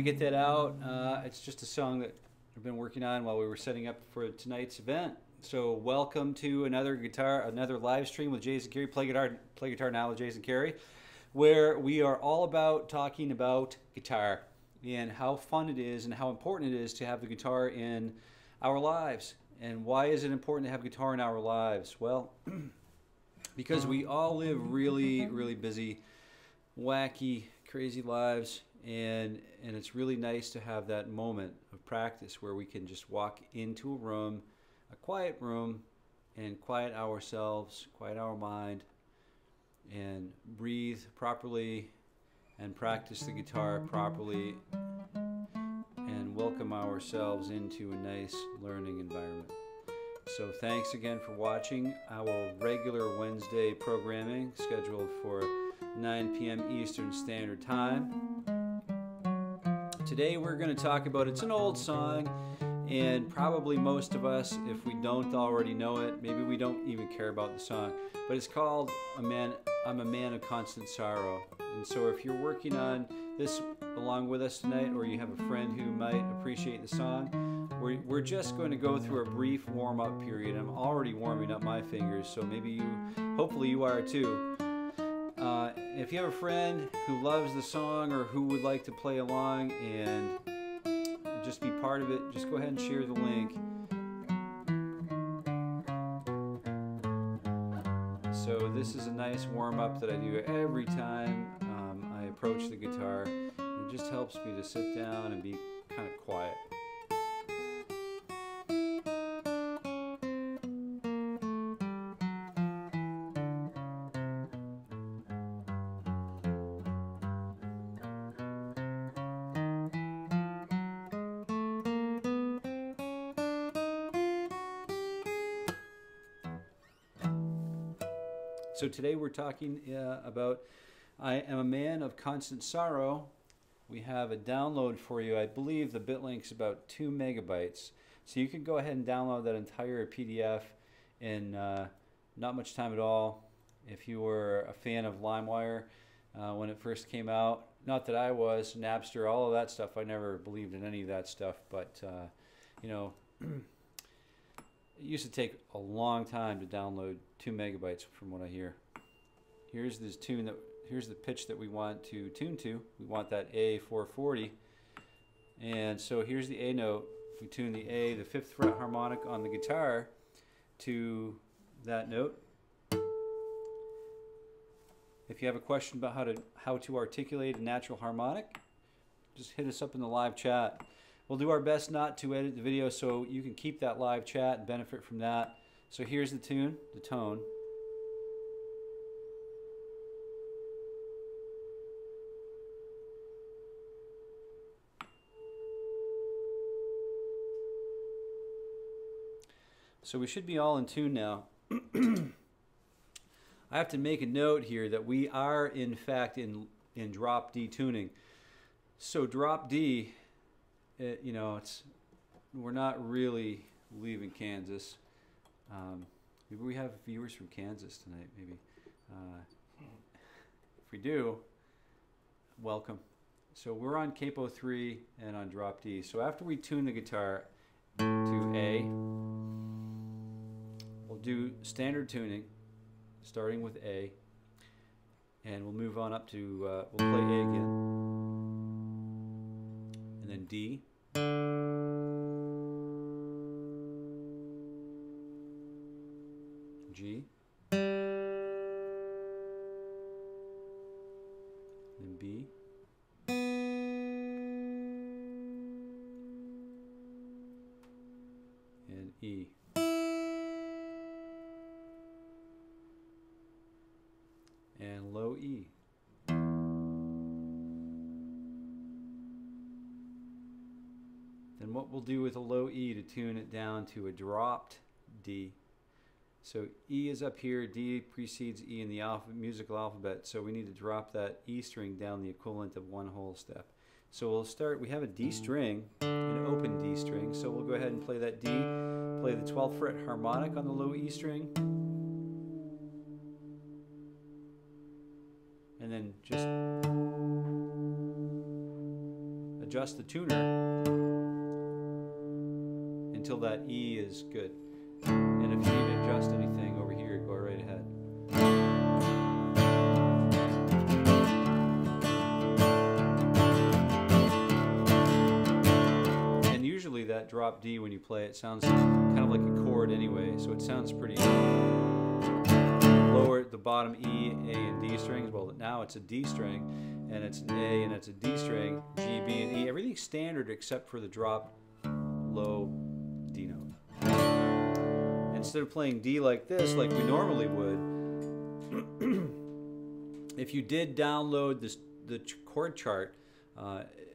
get that out. It's just a song that I've been working on while we were setting up for tonight's event. So welcome to another live stream with Jason Carey, Play Guitar Now with Jason Carey, where we are all about talking about guitar and how fun it is and how important it is to have the guitar in our lives. And why is it important to have guitar in our lives? Well, because we all live really, really busy, wacky, crazy lives, and it's really nice to have that moment of practice where we can just walk into a room, a quiet room, and quiet ourselves, quiet our mind, and breathe properly and practice the guitar properly and welcome ourselves into a nice learning environment. So thanks again for watching our regular Wednesday programming scheduled for 9 p.m. Eastern Standard Time. Today we're going to talk about, it's an old song, and probably most of us, if we don't already know it, maybe we don't even care about the song, but it's called I'm a Man of Constant Sorrow. And so if you're working on this along with us tonight, or you have a friend who might appreciate the song, we're just going to go through a brief warm-up period. I'm already warming up my fingers, so maybe hopefully you are too. If you have a friend who loves the song or who would like to play along and just be part of it, just go ahead and share the link. So this is a nice warm-up that I do every time I approach the guitar. It just helps me to sit down and be kind of quiet. So today we're talking about I Am a Man of Constant Sorrow. We have a download for you. I believe the bit link's about 2 megabytes. So you can go ahead and download that entire PDF in not much time at all. If you were a fan of LimeWire when it first came out, not that I was, Napster, all of that stuff, I never believed in any of that stuff, but you know, it used to take a long time to download 2 megabytes from what I hear. Here's this tune here's the pitch that we want to tune to. We want that A 440. And so here's the A note. We tune the A, the 5th fret harmonic on the guitar, to that note. If you have a question about how to articulate a natural harmonic, just hit us up in the live chat. We'll do our best not to edit the video so you can keep that live chat and benefit from that. So here's the tune, the tone. So we should be all in tune now. I have to make a note here that we are in fact in drop D tuning. So drop D, you know, we're not really leaving Kansas. Maybe we have viewers from Kansas tonight, maybe. If we do, welcome. So we're on capo 3 and on drop D. So after we tune the guitar to A, we'll do standard tuning, starting with A, and we'll move on up to, we'll play A again, and then D, G, then B, and E. And low E. Then what we'll do with a low E to tune it down to a dropped D. So E is up here, D precedes E in the musical alphabet, so we need to drop that E string down the equivalent of one whole step. So we'll start, we have a D string, an open D string, so we'll go ahead and play that D, play the 12th fret harmonic on the low E string, and then just a adjust the tuner until that E is good. And if you need to adjust anything over here, go right ahead. And usually that drop D when you play it sounds kind of like a chord anyway, so it sounds pretty lower at the bottom E, A, and D strings. Well, now it's a D string, and it's an A, and it's a D string, G, B, and E. Everything's standard except for the drop low D note. Instead of playing D like this, like we normally would, if you did download the chord chart,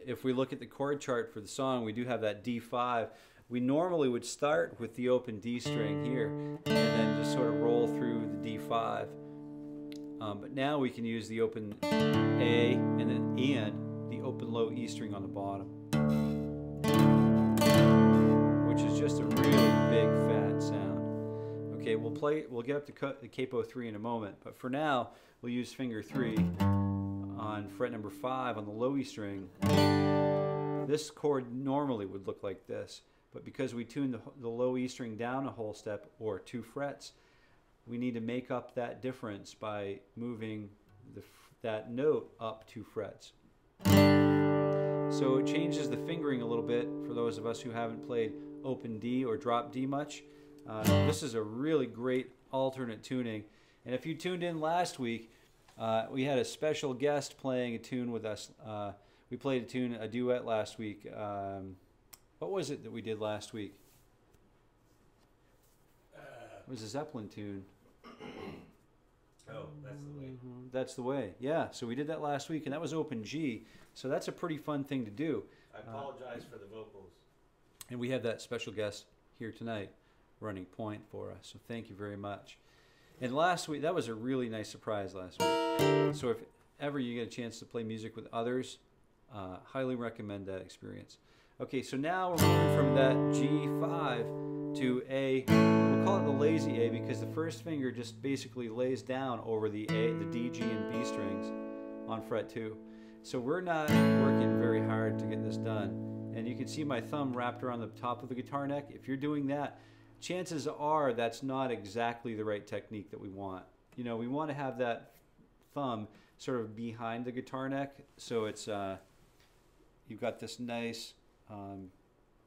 if we look at the chord chart for the song, we do have that D5. We normally would start with the open D string here and then just sort of roll through the D5. But now we can use the open A and then the open low E string on the bottom, which is just a really big fat sound. Okay, we'll get up to the capo 3 in a moment, but for now we'll use finger 3 on fret number 5 on the low E string. This chord normally would look like this, but because we tuned the low E string down a whole step or 2 frets, we need to make up that difference by moving that note up 2 frets. So it changes the fingering a little bit for those of us who haven't played open D or drop D much. This is a really great alternate tuning. And if you tuned in last week, we had a special guest playing a tune with us. We played a duet last week. What was it that we did last week? It was a Zeppelin tune. Oh, that's the way. That's the way. Yeah. So we did that last week, and that was open G. So that's a pretty fun thing to do. I apologize for the vocals. And we have that special guest here tonight running point for us. So thank you very much. And last week, that was a really nice surprise last week. So if ever you get a chance to play music with others, highly recommend that experience. Okay, so now we're moving from that G5 to A. We'll call it the lazy A because the first finger just basically lays down over the A, the D, G, and B strings on fret 2. So we're not working very hard to get this done. And you can see my thumb wrapped around the top of the guitar neck. If you're doing that, chances are that's not exactly the right technique that we want. You know, we want to have that thumb sort of behind the guitar neck, so it's you've got this nice,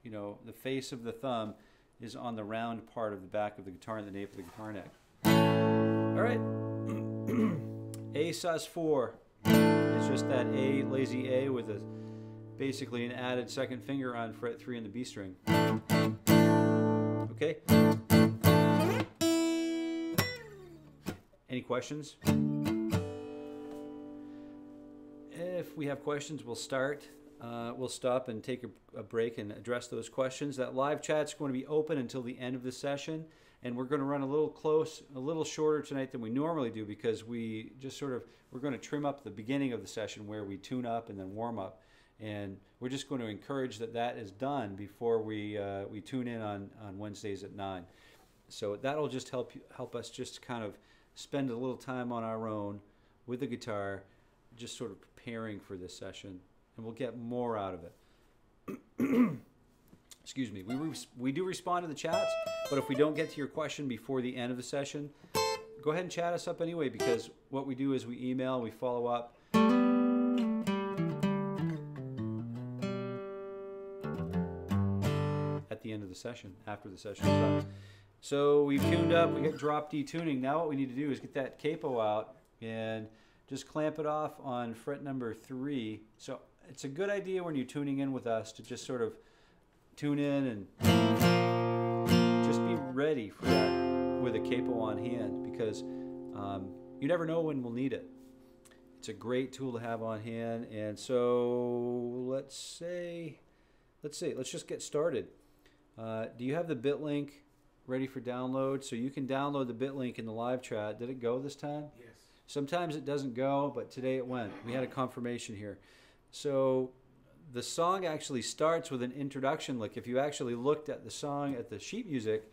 you know, the face of the thumb is on the round part of the back of the guitar and the nape of the guitar neck. All right, A sus4 is just that A, lazy A with basically an added second finger on fret 3 on the B string. Okay. Any questions? If we have questions, we'll start. We'll stop and take a break and address those questions. That live chat's going to be open until the end of the session, and we're going to run a little shorter tonight than we normally do because we're going to trim up the beginning of the session where we tune up and then warm up. And we're just going to encourage that is done before we tune in on Wednesdays at 9. So that'll just help us just kind of spend a little time on our own with the guitar, just sort of preparing for this session, and we'll get more out of it. Excuse me. We do respond to the chats, but if we don't get to your question before the end of the session, go ahead and chat us up anyway, because what we do is we email, we follow up. At the end of the session, after the session is done. So we've tuned up, we got drop D tuning. Now what we need to do is get that capo out and just clamp it off on fret number 3. So it's a good idea when you're tuning in with us to just sort of tune in and just be ready for that with a capo on hand, because you never know when we'll need it. It's a great tool to have on hand. And so let's just get started. Do you have the bit link ready for download? So you can download the bit link in the live chat. Did it go this time? Yes. Sometimes it doesn't go, but today it went. We had a confirmation here. So the song actually starts with an introduction lick. If you actually looked at the song at the sheet music,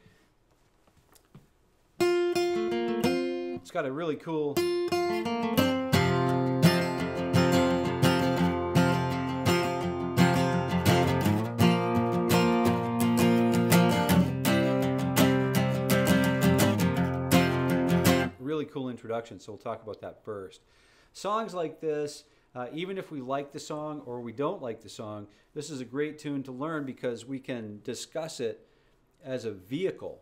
it's got a really cool really cool introduction, so we'll talk about that first. Songs like this, even if we like the song or we don't like the song, this is a great tune to learn because we can discuss it as a vehicle.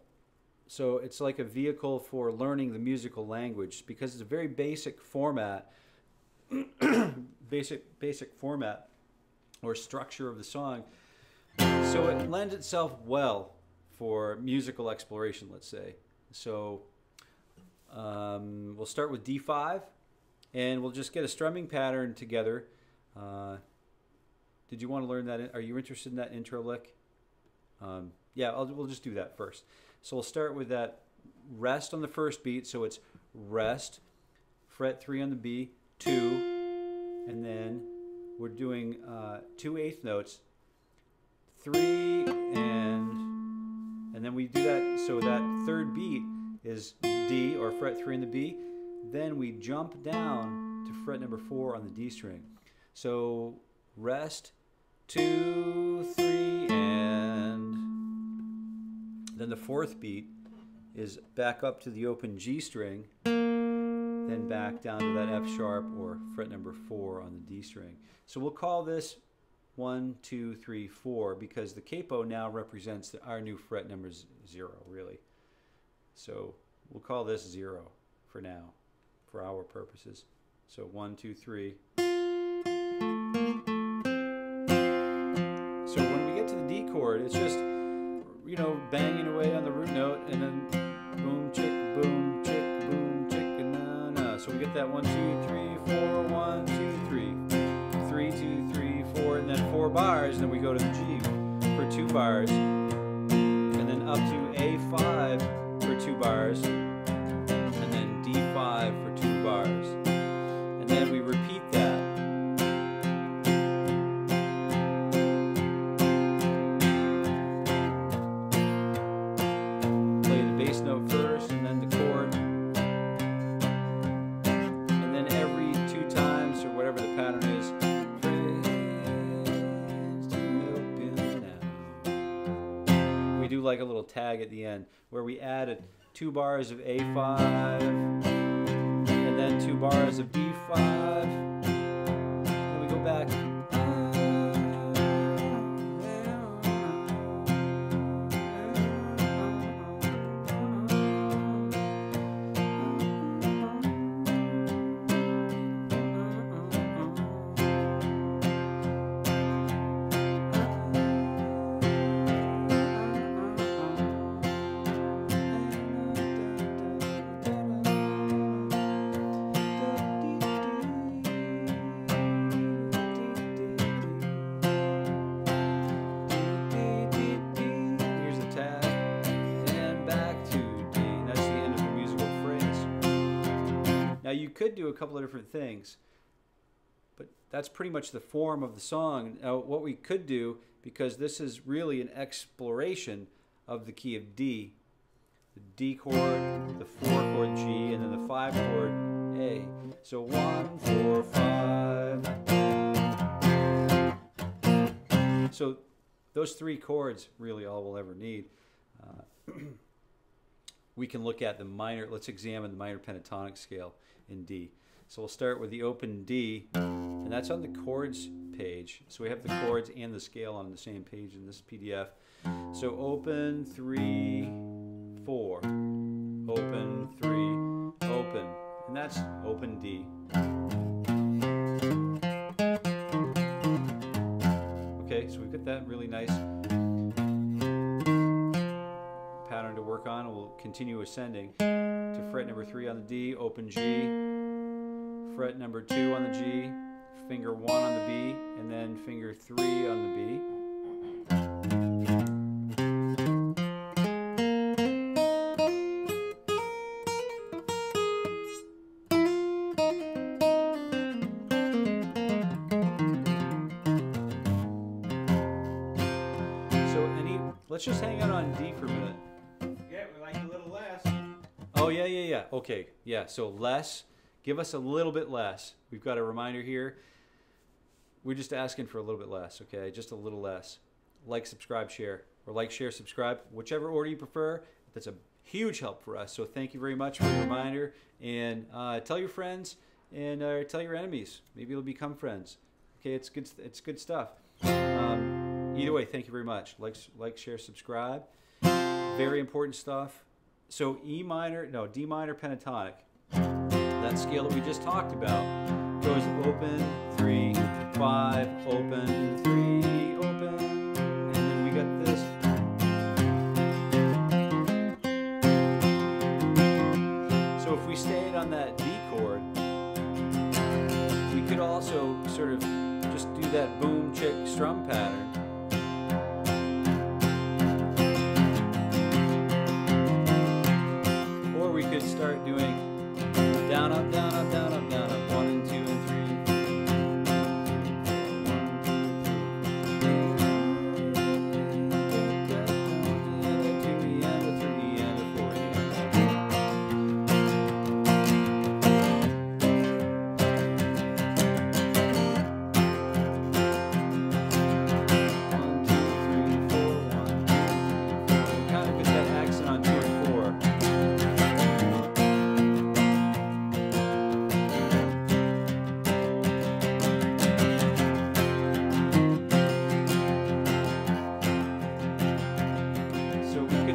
So it's like a vehicle for learning the musical language because it's a very basic format, basic format or structure of the song. So it lends itself well for musical exploration, let's say. So we'll start with D5, and we'll just get a strumming pattern together. Did you want to learn that? Are you interested in that intro lick? Yeah, we'll just do that first. So we'll start with that rest on the first beat. So it's rest, fret 3 on the B, 2, and then we're doing 2 eighth notes, 3, and then we do that. So that third beat is D, or fret 3 on the B. Then we jump down to fret number 4 on the D string. So rest, 2, 3, and then the fourth beat is back up to the open G string, then back down to that F sharp or fret number 4 on the D string. So we'll call this 1, 2, 3, 4 because the capo now represents our new fret number 0, really. So we'll call this 0 for now, for our purposes. So 1, 2, 3. So when we get to the D chord, it's just, you know, banging away on the root note, and then boom, chick, boom, chick, and na. So we get that 1, 2, 3, 4, 1, 2, 3, 3, 2, 3, 4, and then 4 bars, and then we go to the G for 2 bars, and then up to A5 for 2 bars, and then D5 for 2 bars, and then we repeat that. Bass note first, and then the chord, and then every 2 times, or whatever the pattern is, we do like a little tag at the end where we added 2 bars of A5 and then 2 bars of D5, and we go back. Now you could do a couple of different things, but that's pretty much the form of the song. Now what we could do, because this is really an exploration of the key of D, the D chord, the 4 chord G, and then the 5 chord A. So 1, 4, 5. So those 3 chords really all we'll ever need. We can look at the minor, let's examine the minor pentatonic scale in D. So we'll start with the open D, and that's on the chords page. So we have the chords and the scale on the same page in this PDF. So open, 3, 4, open, 3, open, and that's open D. Okay, so we've got that really nice pattern to work on. We'll continue ascending to fret number 3 on the D, open G, fret number 2 on the G, finger 1 on the B, and then finger 3 on the B. Let's just hang out on D for a minute. Yeah, we like a little less. Oh, yeah. Okay, yeah, so less. Give us a little bit less. We've got a reminder here. We're just asking for a little bit less, okay? Just a little less. Like, subscribe, share. Or like, share, subscribe. Whichever order you prefer. That's a huge help for us. So thank you very much for the reminder, and tell your friends and tell your enemies. Maybe you'll become friends. Okay, it's good. It's good stuff. Either way, thank you very much. Like, share, subscribe. Very important stuff. So D minor pentatonic. That scale that we just talked about goes open 3, 5, open 3, open, and then we got this. So if we stayed on that D chord, we could also sort of just do that boom chick strum pattern. Or we could start doing down, up, down, up, down, up, down, up, 1 and 2 and 3.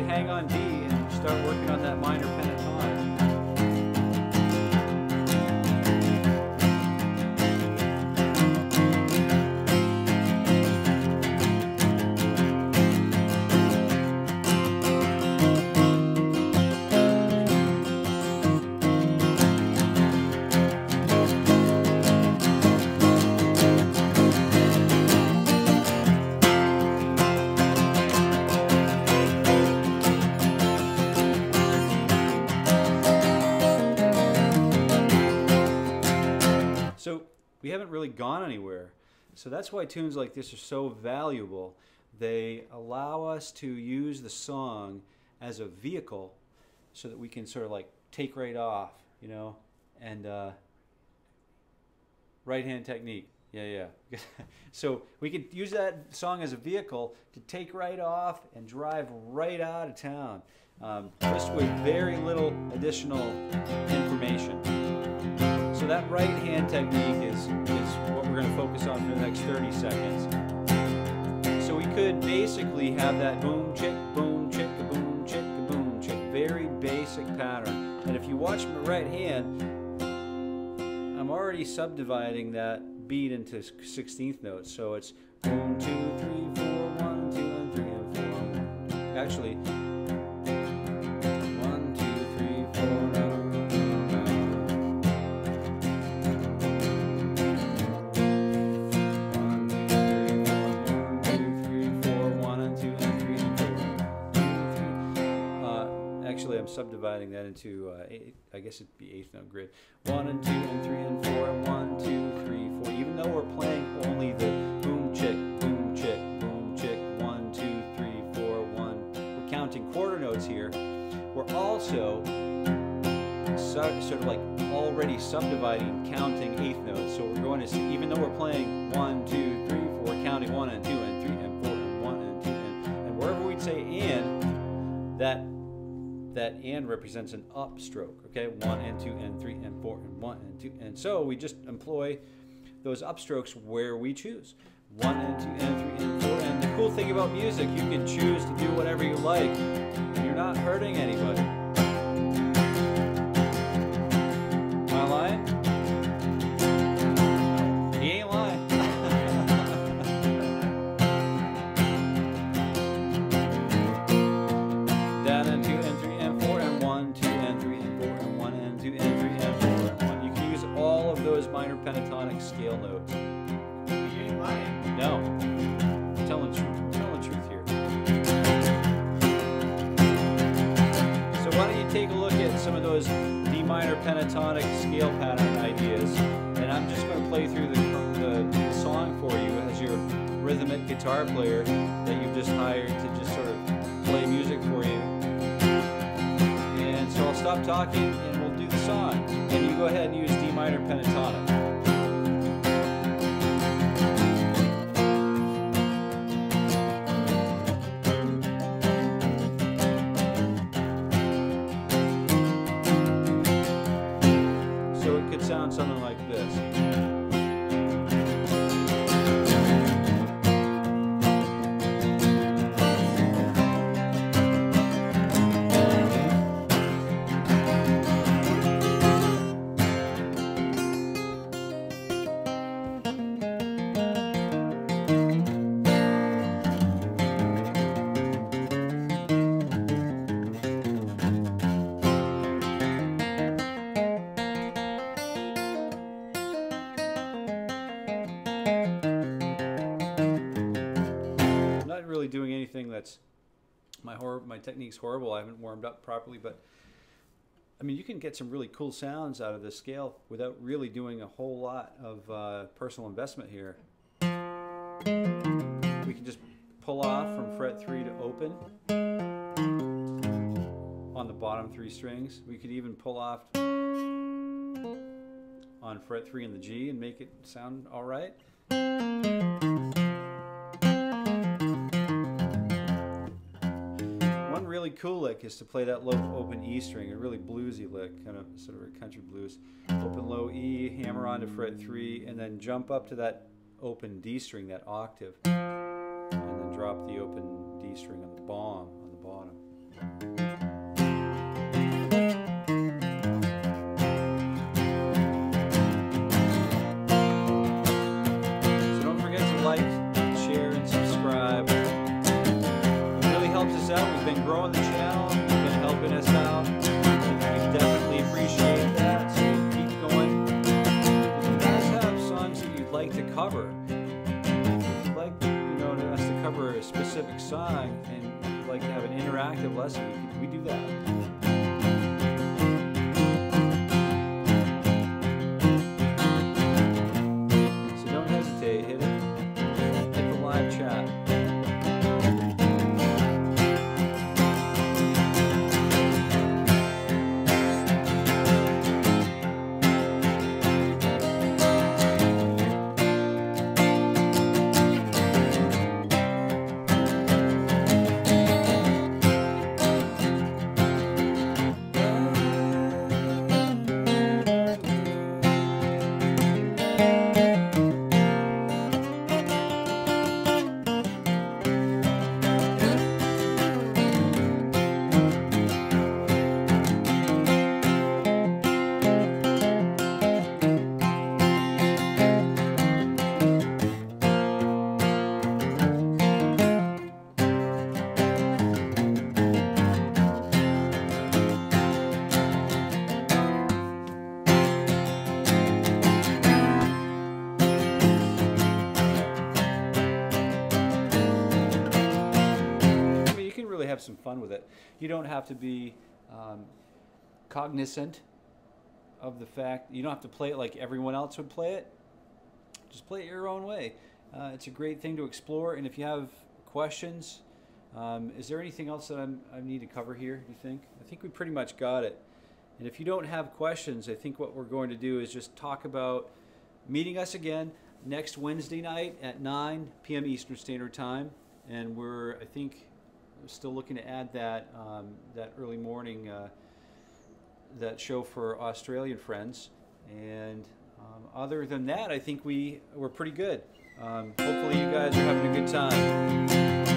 Hang on D and start working on that minor pentatonic. So we haven't really gone anywhere. So that's why tunes like this are so valuable. They allow us to use the song as a vehicle so that we can sort of like take right off, you know, and right hand technique. Yeah. So we could use that song as a vehicle to take right off and drive right out of town, just with very little additional information. So that right hand technique is what we're going to focus on for the next 30 seconds. So we could basically have that boom chick, boom chick, a boom chick, a boom chick. Very basic pattern. And if you watch my right hand, I'm already subdividing that beat into 16th notes. So it's boom, 2, 3, 4, 1, 2, and 3, and 4. Actually, 1, 2, 3, 4, 1, 2, and 3, and 4. Actually, I'm subdividing that into, I guess it'd be 8th note grid. 1 and 2 and 3 and 4 and 1, 2, 3, 4. Even though we're playing only the boom chick, boom chick, boom chick, 1, 2, 3, 4, 1. We're counting quarter notes here. We're also sort of like already subdividing, counting 8th notes. So we're going to, even though we're playing 1, 2, 3, 4, we're counting 1 and 2 and 3 and 4 and 1 and 2 and wherever we'd say and, that and represents an upstroke, okay? 1 and 2 and 3 and 4 and 1 and 2. And so we just employ those upstrokes where we choose. 1 and 2 and 3 and 4. And the cool thing about music, you can choose to do whatever you like. And you're not hurting anybody. Am I lying? He ain't lying. Down and 2 and 3 and 4 and 1, 2 and 3 and 4 and 1 and 2 and 3 and 4 and 1. You can use all of those minor pentatonic scale notes. You ain't lying. No. I'm telling the truth here. So why don't you take a look at some of those D minor pentatonic scale pattern ideas, and I'm just going to play through the song for you as your rhythmic guitar player that you've just hired to just sort of play music for you. And so I'll stop talking and we'll do the song, and you go ahead and use D minor pentatonic. sound something like this. Doing anything that's my technique's horrible. I haven't warmed up properly, but I mean, you can get some really cool sounds out of this scale without really doing a whole lot of personal investment here. We can just pull off from fret 3 to open on the bottom 3 strings. We could even pull off on fret 3 in the G and make it sound all right. Really cool lick is to play that low open E string, a really bluesy lick, kind of sort of a country blues. Open low E, hammer onto fret 3, and then jump up to that open D string, that octave, and then drop the open D string on the bomb on the bottom. So don't forget to like, share, and subscribe. Us out. We've been growing the channel, you've been helping us out, and we definitely appreciate that, so we'll keep going. If you guys have songs that you'd like to cover, if you'd like us to cover a specific song and you'd like to have an interactive lesson, we do that. So don't hesitate, hit the live chat. Have some fun with it. You don't have to be cognizant of the fact, you don't have to play it like everyone else would play it. Just play it your own way. It's a great thing to explore, and if you have questions, is there anything else that I need to cover here, do you think? I think we pretty much got it. And if you don't have questions, I think what we're going to do is just talk about meeting us again next Wednesday night at 9 p.m. Eastern Standard Time, and I think still looking to add that that early morning that show for Australian friends, and other than that, I think we're pretty good. Hopefully you guys are having a good time.